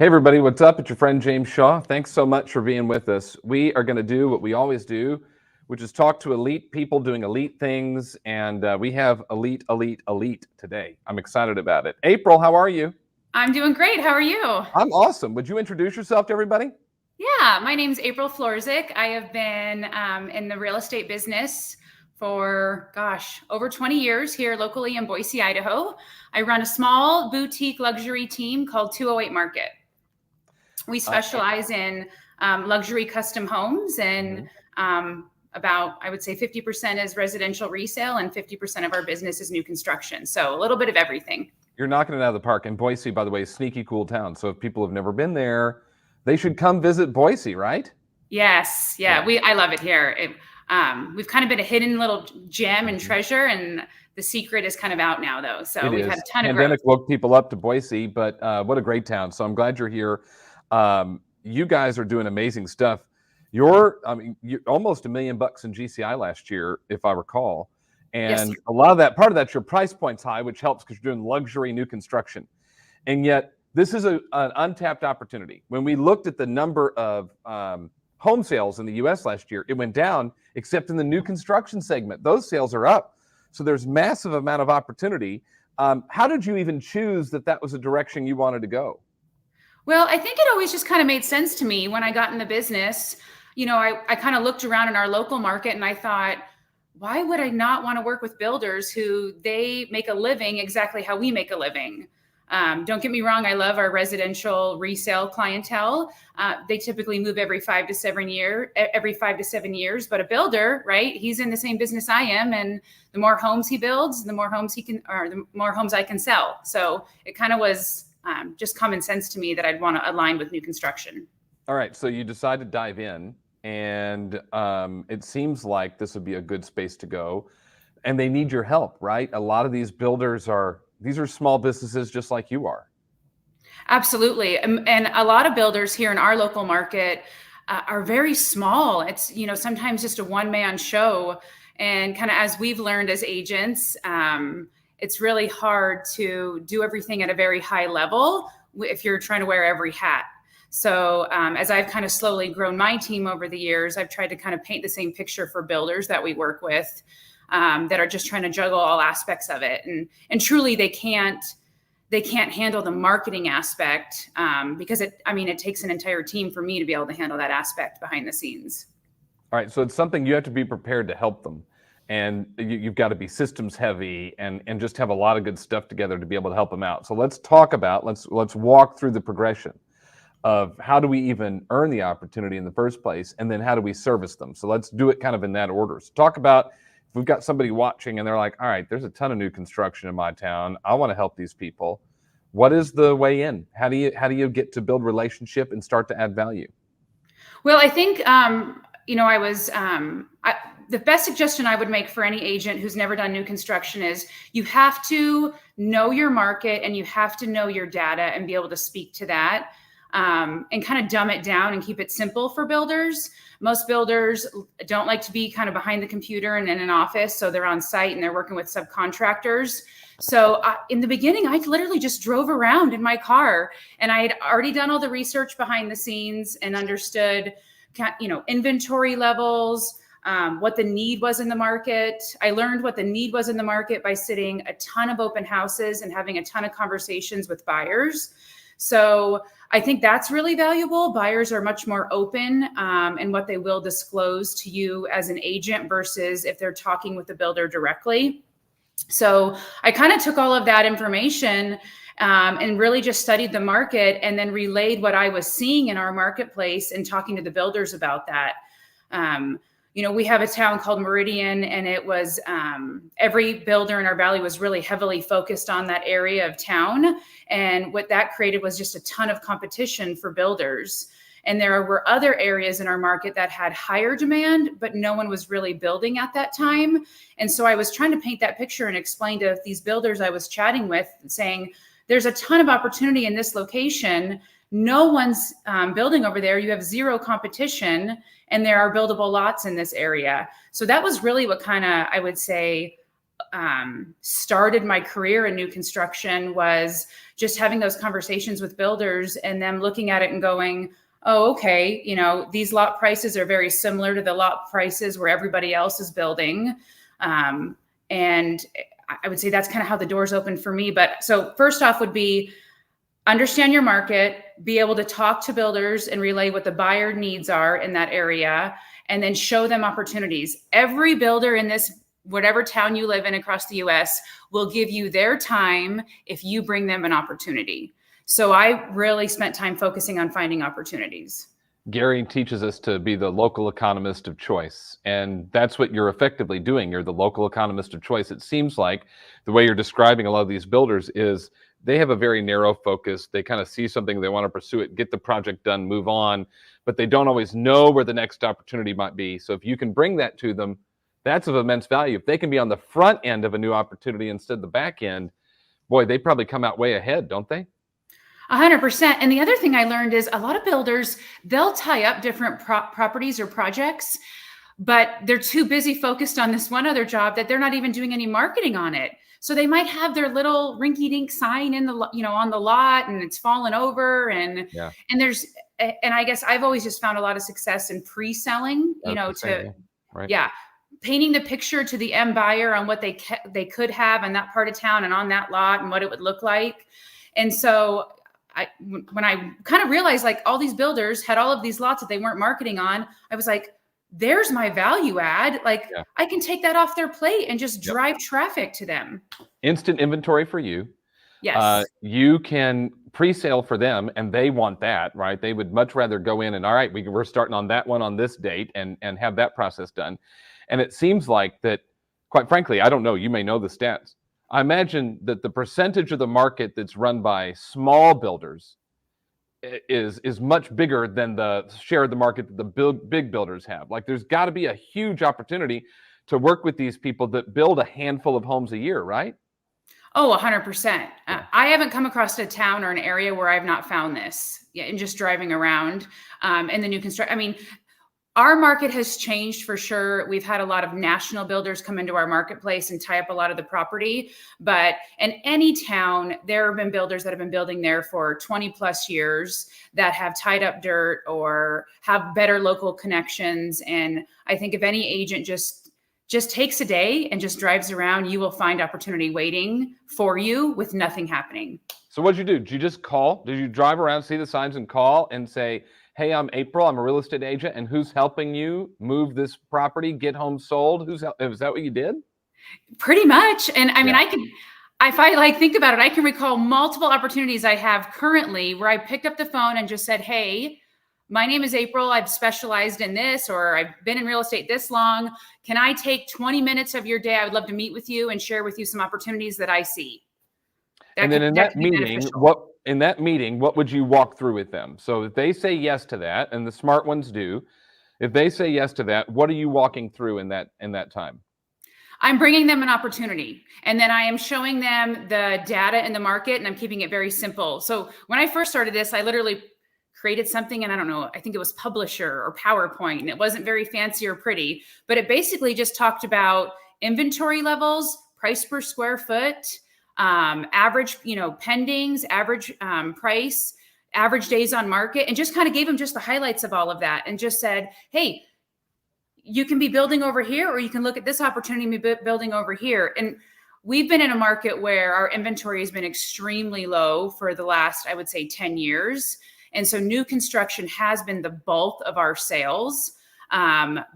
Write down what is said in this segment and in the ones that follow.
Hey everybody, what's up? It's your friend James Shaw. Thanks so much for being with us. We are going to do what we always do, which is talk to elite people doing elite things, and we have elite today. I'm excited about it. April, how are you? I'm doing great. How are you? I'm awesome. Would you introduce yourself to everybody? Yeah, my name's April Florczyk. I have been in the real estate business for, over 20 years here locally in Boise, Idaho. I run a small boutique luxury team called 208 Market. We specialize in luxury custom homes, and about, I would say 50% is residential resale and 50% of our business is new construction. So a little bit of everything. You're knocking it out of the park. And Boise, by the way, is a sneaky cool town. So if people have never been there, they should come visit Boise, right? Yes. Yeah. I love it here. We've kind of been a hidden little gem and treasure, and the secret is kind of out now, though. So we've had a ton of growth. Pandemic woke people up to Boise, but what a great town. So I'm glad you're here. You guys are doing amazing stuff. You're almost $1 million in GCI last year, if I recall. And Yes, a lot of that, part of that's your price point's high, which helps because you're doing luxury new construction. And yet this is an untapped opportunity. When we looked at the number of home sales in the US last year, it went down, except in the new construction segment. Those sales are up. So there's massive amount of opportunity. How did you even choose that was a direction you wanted to go? well, I think it always just kind of made sense to me when I got in the business. I kind of looked around in our local market and I thought, why would I not want to work with builders who they make a living exactly how we make a living? Don't get me wrong. I love our residential resale clientele. They typically move every 5 to 7 years, but a builder, right? He's in the same business I am. And the more homes he builds, the more homes the more homes I can sell. So it kind of was just common sense to me that I'd want to align with new construction. All right. So you decide to dive in, and it seems like this would be a good space to go. And they need your help, right? A lot of these builders these are small businesses just like you are. Absolutely. And a lot of builders here in our local market are very small. It's, sometimes just a one-man show. And kind of as we've learned as agents, it's really hard to do everything at a very high level if you're trying to wear every hat. So as I've kind of slowly grown my team over the years, I've tried to kind of paint the same picture for builders that we work with that are just trying to juggle all aspects of it. And truly they can't handle the marketing aspect because it takes an entire team for me to be able to handle that aspect behind the scenes. All right. So it's something you have to be prepared to help them. And you've got to be systems heavy and just have a lot of good stuff together to be able to help them out. So let's walk through the progression of how do we even earn the opportunity in the first place, and then how do we service them. So let's do it kind of in that order. So talk about, if we've got somebody watching and they're like, all right, there's a ton of new construction in my town. I want to help these people. What is the way in? How do you get to build relationship and start to add value? Well, I think, the best suggestion I would make for any agent who's never done new construction is you have to know your market and you have to know your data and be able to speak to that. And kind of dumb it down and keep it simple for builders. Most builders don't like to be kind of behind the computer and in an office. So they're on site and they're working with subcontractors. So in the beginning, I literally just drove around in my car and I had already done all the research behind the scenes and understood, inventory levels, what the need was in the market. I learned what the need was in the market by sitting a ton of open houses and having a ton of conversations with buyers. So I think that's really valuable. Buyers are much more open in what they will disclose to you as an agent versus if they're talking with the builder directly. So I kind of took all of that information and really just studied the market and then relayed what I was seeing in our marketplace and talking to the builders about that. We have a town called Meridian, and it was every builder in our valley was really heavily focused on that area of town. And what that created was just a ton of competition for builders. And there were other areas in our market that had higher demand, but no one was really building at that time. And so I was trying to paint that picture and explain to these builders I was chatting with, saying, there's a ton of opportunity in this location. No one's building over there. You have zero competition, and there are buildable lots in this area. So that was really what kind of, I would say, started my career in new construction was just having those conversations with builders and them looking at it and going, oh, okay, you know, these lot prices are very similar to the lot prices where everybody else is building. And I would say that's kind of how the doors open for me. But so first off would be understand your market, be able to talk to builders and relay what the buyer needs are in that area, and then show them opportunities. Every builder in this, whatever town you live in across the US, will give you their time if you bring them an opportunity. So I really spent time focusing on finding opportunities. Gary teaches us to be the local economist of choice. And that's what you're effectively doing. You're the local economist of choice. It seems like the way you're describing a lot of these builders is they have a very narrow focus. They kind of see something, they want to pursue it, get the project done, move on, but they don't always know where the next opportunity might be. So if you can bring that to them, that's of immense value. If they can be on the front end of a new opportunity instead of the back end, boy, they probably come out way ahead, don't they? 100%. And the other thing I learned is a lot of builders, they'll tie up different properties or projects, but they're too busy focused on this one other job that they're not even doing any marketing on it. So they might have their little rinky-dink sign in the, you know, on the lot, and it's fallen over, and and I guess I've always just found a lot of success in pre-selling, you know, painting the picture to the end buyer on what they could have in that part of town and on that lot and what it would look like. And so when I kind of realized like all these builders had all of these lots that they weren't marketing on, I was like, there's my value add. Like I can take that off their plate and just drive traffic to them. Instant inventory for you. Yes. You can pre-sale for them, and they want that, right? They would much rather go in and, all right, we're starting on that one on this date and have that process done. And it seems like that, quite frankly, I don't know, you may know the stats. I imagine that the percentage of the market that's run by small builders is much bigger than the share of the market that the big builders have. Like there's got to be a huge opportunity to work with these people that build a handful of homes a year, right? Oh, 100%. I haven't come across a town or an area where I've not found this. Yeah, and just driving around in the new construction. I mean, our market has changed for sure. We've had a lot of national builders come into our marketplace and tie up a lot of the property. But in any town, there have been builders that have been building there for 20 plus years that have tied up dirt or have better local connections. And I think if any agent just takes a day and just drives around, you will find opportunity waiting for you with nothing happening. So what'd you do? Did you just call? Did you drive around, see the signs and call and say, hey, I'm April, I'm a real estate agent, and who's helping you move this property, get homes sold? Is that what you did? Pretty much. And I mean, if I like think about it, I can recall multiple opportunities I have currently where I picked up the phone and just said, hey, my name is April. I've specialized in this, or I've been in real estate this long. Can I take 20 minutes of your day? I would love to meet with you and share with you some opportunities that I see. And then in that meeting, what would you walk through with them? So if they say yes to that, and the smart ones do, if they say yes to that, what are you walking through in that time? I'm bringing them an opportunity, and then I am showing them the data in the market, and I'm keeping it very simple. So when I first started this, I literally created something, and I don't know, I think it was Publisher or PowerPoint, and it wasn't very fancy or pretty, but it basically just talked about inventory levels, price per square foot, average, pendings, average price, average days on market, and just kind of gave them just the highlights of all of that and just said, hey, you can be building over here, or you can look at this opportunity and be building over here. And we've been in a market where our inventory has been extremely low for the last, I would say, 10 years. And so new construction has been the bulk of our sales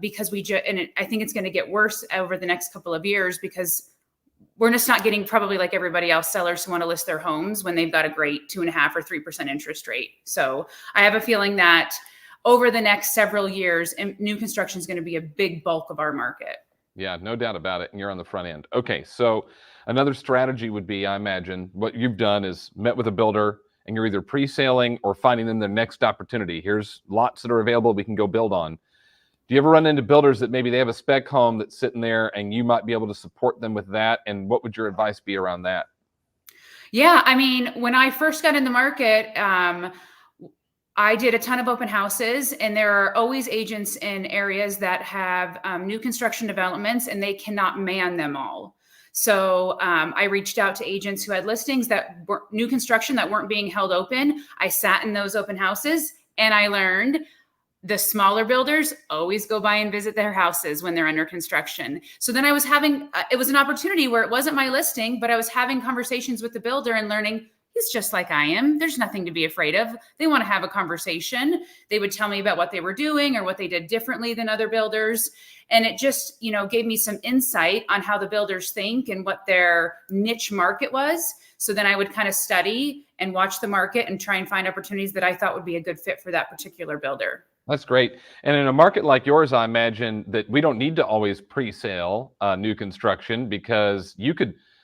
because I think it's going to get worse over the next couple of years because we're just not getting, probably like everybody else, sellers who want to list their homes when they've got a great 2.5% or 3% interest rate. So I have a feeling that over the next several years, new construction is going to be a big bulk of our market. Yeah, no doubt about it. And you're on the front end. Okay, so another strategy would be, I imagine, what you've done is met with a builder and you're either pre-selling or finding them their next opportunity. Here's lots that are available we can go build on. Do you ever run into builders that maybe they have a spec home that's sitting there and you might be able to support them with that? And what would your advice be around that? Yeah, I mean, when I first got in the market, I did a ton of open houses, and there are always agents in areas that have new construction developments and they cannot man them all. So I reached out to agents who had listings that were new construction that weren't being held open. I sat in those open houses and I learned the smaller builders always go by and visit their houses when they're under construction. So then I was having, it was an opportunity where it wasn't my listing, but I was having conversations with the builder and learning he's just like I am. There's nothing to be afraid of. They want to have a conversation. They would tell me about what they were doing or what they did differently than other builders. And it just, gave me some insight on how the builders think and what their niche market was. So then I would kind of study and watch the market and try and find opportunities that I thought would be a good fit for that particular builder. That's great. And in a market like yours, I imagine that we don't need to always pre-sale new construction, because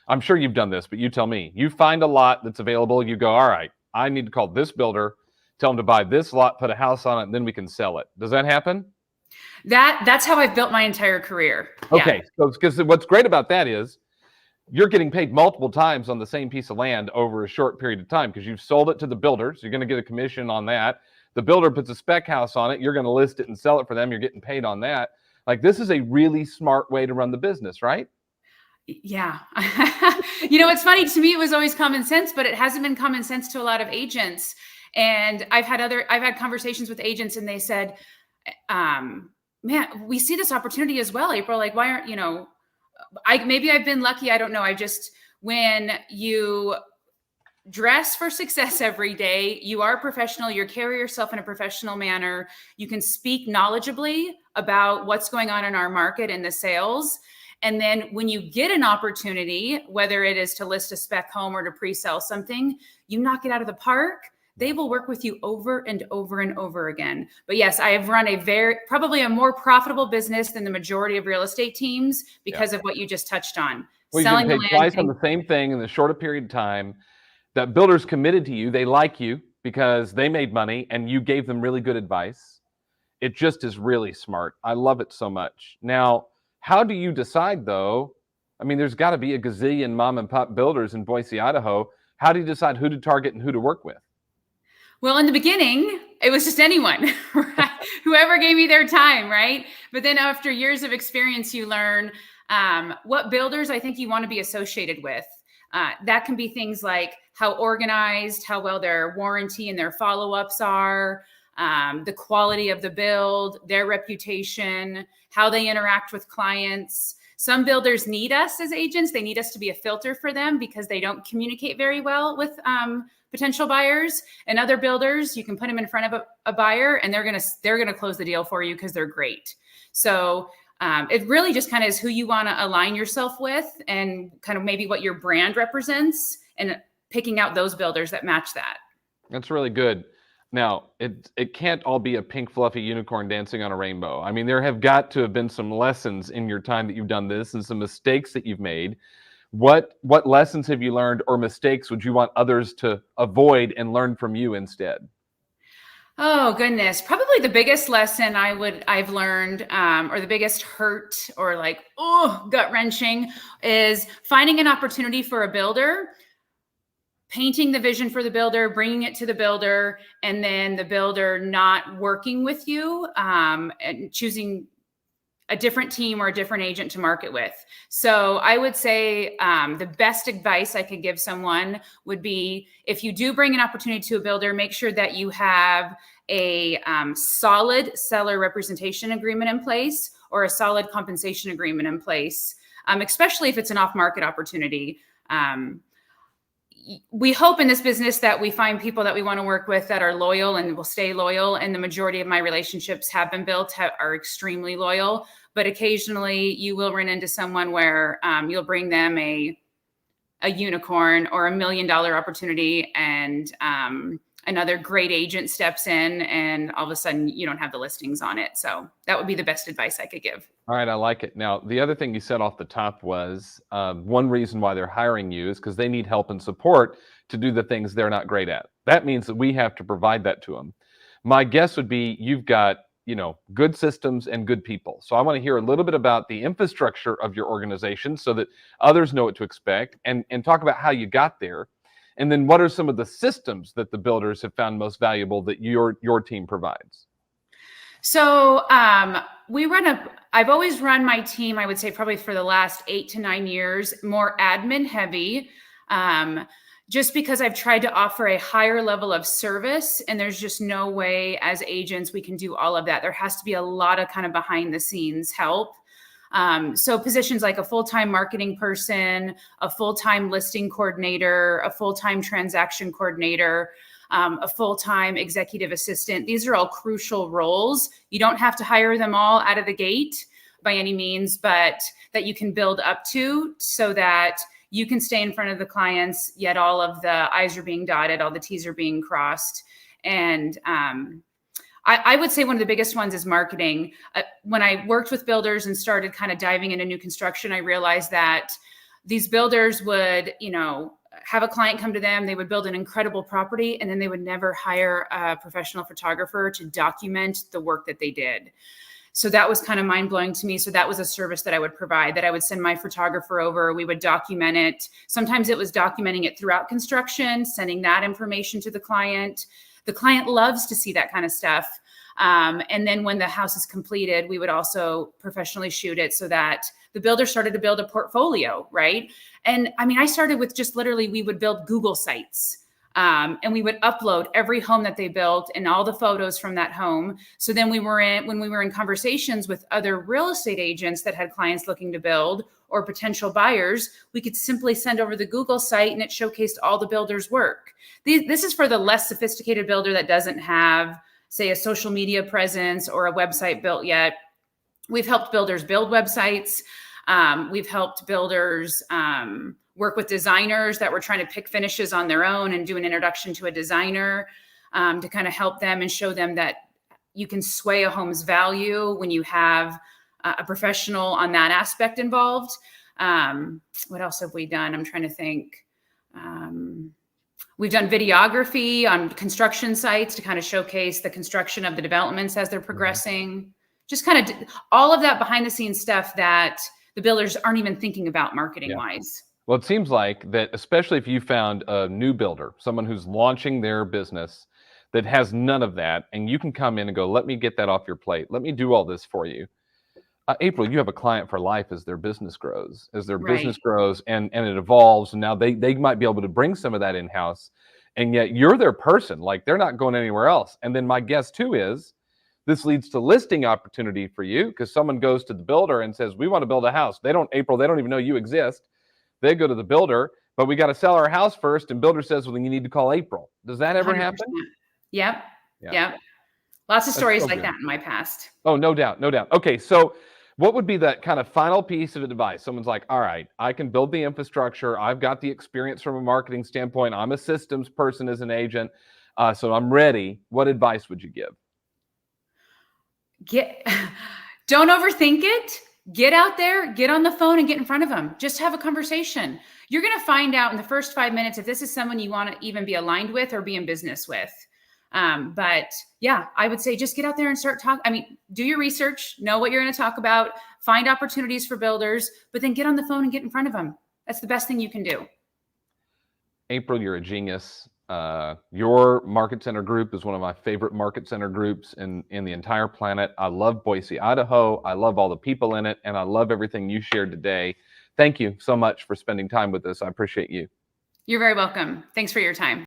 I'm sure you've done this, but you tell me, you find a lot that's available. You go, all right, I need to call this builder, tell them to buy this lot, put a house on it, and then we can sell it. Does that happen? That's how I've built my entire career. Okay. So, because what's great about that is you're getting paid multiple times on the same piece of land over a short period of time, because you've sold it to the builder. So you're going to get a commission on that. The builder puts a spec house on it. You're going to list it and sell it for them. You're getting paid on that. Like, this is a really smart way to run the business, right? Yeah. It's funny to me, it was always common sense, but it hasn't been common sense to a lot of agents. And I've had conversations with agents and they said, man, we see this opportunity as well, April. Like, why aren't, maybe I've been lucky. I don't know. When you dress for success every day, you are a professional, you carry yourself in a professional manner, you can speak knowledgeably about what's going on in our market and the sales. And then when you get an opportunity, whether it is to list a spec home or to pre-sell something, you knock it out of the park. They will work with you over and over and over again. But yes, I have run probably a more profitable business than the majority of real estate teams because of what you just touched on. Well, you get paid twice on the same thing in the shorter period of time. That builder's committed to you. They like you because they made money and you gave them really good advice. It just is really smart. I love it so much. Now, how do you decide, though? I mean, there's got to be a gazillion mom and pop builders in Boise, Idaho. How do you decide who to target and who to work with? Well, in the beginning, it was just anyone, right? Whoever gave me their time, right? But then after years of experience, you learn what builders I think you want to be associated with. That can be things like how organized, how well their warranty and their follow-ups are, the quality of the build, their reputation, how they interact with clients. Some builders need us as agents. They need us to be a filter for them because they don't communicate very well with potential buyers. And other builders, you can put them in front of a buyer and they're gonna close the deal for you because they're great. So it really just kind of is who you want to align yourself with and kind of maybe what your brand represents and picking out those builders that match that. That's really good. Now, it can't all be a pink, fluffy unicorn dancing on a rainbow. I mean, there have got to have been some lessons in your time that you've done this and some mistakes that you've made. What lessons have you learned, or mistakes would you want others to avoid and learn from you instead? Oh, goodness. Probably the biggest lesson I've learned, or the biggest hurt or gut wrenching, is finding an opportunity for a builder, painting the vision for the builder, bringing it to the builder, and then the builder not working with you, and choosing a different team or a different agent to market with. So I would say the best advice I could give someone would be, if you do bring an opportunity to a builder, make sure that you have a solid seller representation agreement in place or a solid compensation agreement in place, especially if it's an off-market opportunity. We hope in this business that we find people that we want to work with that are loyal and will stay loyal. And the majority of my relationships have been built, are extremely loyal. But occasionally you will run into someone where you'll bring them a unicorn or $1 million opportunity, and another great agent steps in and all of a sudden you don't have the listings on it. So that would be the best advice I could give. All right, I like it. Now, the other thing you said off the top was one reason why they're hiring you is because they need help and support to do the things they're not great at. That means that we have to provide that to them. My guess would be you've got, good systems and good people. So I want to hear a little bit about the infrastructure of your organization so that others know what to expect, and talk about how you got there. And then what are some of the systems that the builders have found most valuable that your team provides? So I've always run my team, I would say probably for the last 8 to 9 years, more admin heavy. Just because I've tried to offer a higher level of service, and there's just no way as agents we can do all of that. There has to be a lot of kind of behind the scenes help. So positions like a full-time marketing person, a full-time listing coordinator, a full-time transaction coordinator, a full-time executive assistant. These are all crucial roles. You don't have to hire them all out of the gate by any means, but that you can build up to so that you can stay in front of the clients, yet all of the I's are being dotted, all the T's are being crossed. And I would say one of the biggest ones is marketing. When I worked with builders and started kind of diving into new construction, I realized that these builders would, have a client come to them, they would build an incredible property, and then they would never hire a professional photographer to document the work that they did. So that was kind of mind blowing to me. So that was a service that I would provide, that I would send my photographer over. We would document it. Sometimes it was documenting it throughout construction, sending that information to the client. The client loves to see that kind of stuff. And then when the house is completed, we would also professionally shoot it so that the builder started to build a portfolio, right? And I mean, I started with just literally, we would build Google sites. And we would upload every home that they built and all the photos from that home. So then when we were in conversations with other real estate agents that had clients looking to build or potential buyers, we could simply send over the Google site and it showcased all the builders' work. This is for the less sophisticated builder that doesn't have, say, a social media presence or a website built yet. We've helped builders build websites. We've helped builders work with designers that were trying to pick finishes on their own and do an introduction to a designer to kind of help them and show them that you can sway a home's value when you have a professional on that aspect involved. What else have we done? I'm trying to think. We've done videography on construction sites to kind of showcase the construction of the developments as they're progressing. Just kind of all of that behind the scenes stuff that the builders aren't even thinking about marketing wise. Well, it seems like that, especially if you found a new builder, someone who's launching their business that has none of that, and you can come in and go, let me get that off your plate. Let me do all this for you. April, you have a client for life as their business grows, business grows and it evolves. And now they might be able to bring some of that in-house, and yet you're their person. Like, they're not going anywhere else. And then my guess too is this leads to listing opportunity for you, because someone goes to the builder and says, we want to build a house. They don't even know you exist. They go to the builder, but we got to sell our house first. And builder says, well, then you need to call April. Does that ever 100%. happen? Yep. Lots of stories like that in my past. Oh, no doubt. Okay. So what would be that kind of final piece of advice? Someone's like, all right, I can build the infrastructure. I've got the experience from a marketing standpoint. I'm a systems person as an agent. So I'm ready. What advice would you give? Don't overthink it. Get out there, get on the phone and get in front of them. Just have a conversation. You're going to find out in the first 5 minutes if this is someone you want to even be aligned with or be in business with. But yeah, I would say just get out there and start talking. I mean, do your research, know what you're going to talk about, find opportunities for builders, but then get on the phone and get in front of them. That's the best thing you can do. April, you're a genius. Your market center group is one of my favorite market center groups in the entire planet. I love Boise, Idaho. I love all the people in it, and I love everything you shared today. Thank you so much for spending time with us. I appreciate you. You're very welcome. Thanks for your time.